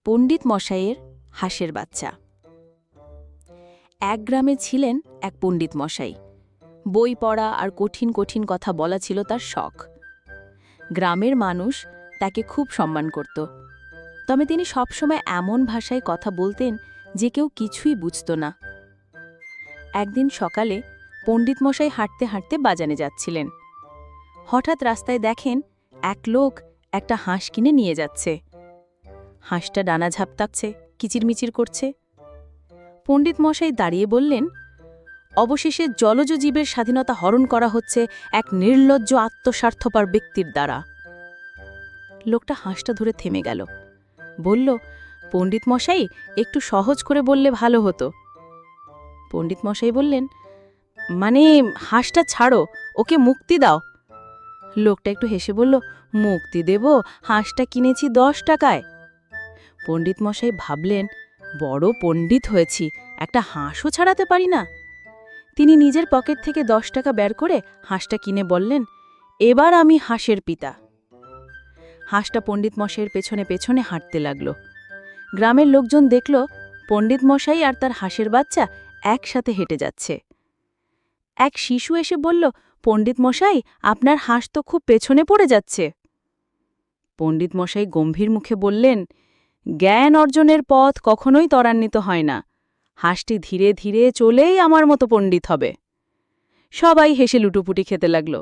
পণ্ডিত মশাইয়ের হাঁসের বাচ্চা। এক গ্রামে ছিলেন এক পণ্ডিত মশাই। বই পড়া আর কঠিন কঠিন কথা বলা ছিল তার শখ। গ্রামের মানুষ তাকে খুব সম্মান করত। তবে তিনি সবসময় এমন ভাষায় কথা বলতেন যে কেউ কিছুই বুঝত না। একদিন সকালে পণ্ডিত মশাই হাঁটতে হাঁটতে বাজারে যাচ্ছিলেন। হঠাৎ রাস্তায় দেখেন এক লোক একটা হাঁস কিনে নিয়ে যাচ্ছে। হাঁসটা ডানা ঝাপটাচ্ছে, কিচিরমিচির করছে। পণ্ডিত মশাই দাঁড়িয়ে বললেন, অবশেষে জলজ জীবের স্বাধীনতা হরণ করা হচ্ছে এক নির্লজ্জ আত্মস্বার্থপর ব্যক্তির দ্বারা। লোকটা হাঁসটা ধরে থেমে গেল, বলল, পণ্ডিত মশাই, একটু সহজ করে বললে ভালো হতো। পণ্ডিত মশাই বললেন, মানে হাঁসটা ছাড়ো, ওকে মুক্তি দাও। লোকটা একটু হেসে বলল, মুক্তি দেব? হাঁসটা কিনেছি 10 টাকায়। পণ্ডিত মশাই ভাবলেন, বড় পণ্ডিত হয়েছি, একটা হাঁসও ছাড়াতে পারি না। তিনি নিজের পকেট থেকে 10 টাকা বের করে হাঁসটা কিনে বললেন, এবার আমি হাঁসের পিতা। হাঁসটা পণ্ডিত মশাইয়ের পেছনে পেছনে হাঁটতে লাগল। গ্রামের লোকজন দেখল পণ্ডিত মশাই আর তার হাঁসের বাচ্চা একসাথে হেঁটে যাচ্ছে। এক শিশু এসে বলল, পণ্ডিত মশাই, আপনার হাঁস তো খুব পেছনে পড়ে যাচ্ছে। পণ্ডিত মশাই গম্ভীর মুখে বললেন, জ্ঞান অর্জনের পথ কখনোই ত্বরান্বিত হয় না। হাঁসটি ধীরে ধীরে চলেই আমার মতো পণ্ডিত হবে। সবাই হেসে লুটুপুটি খেতে লাগল।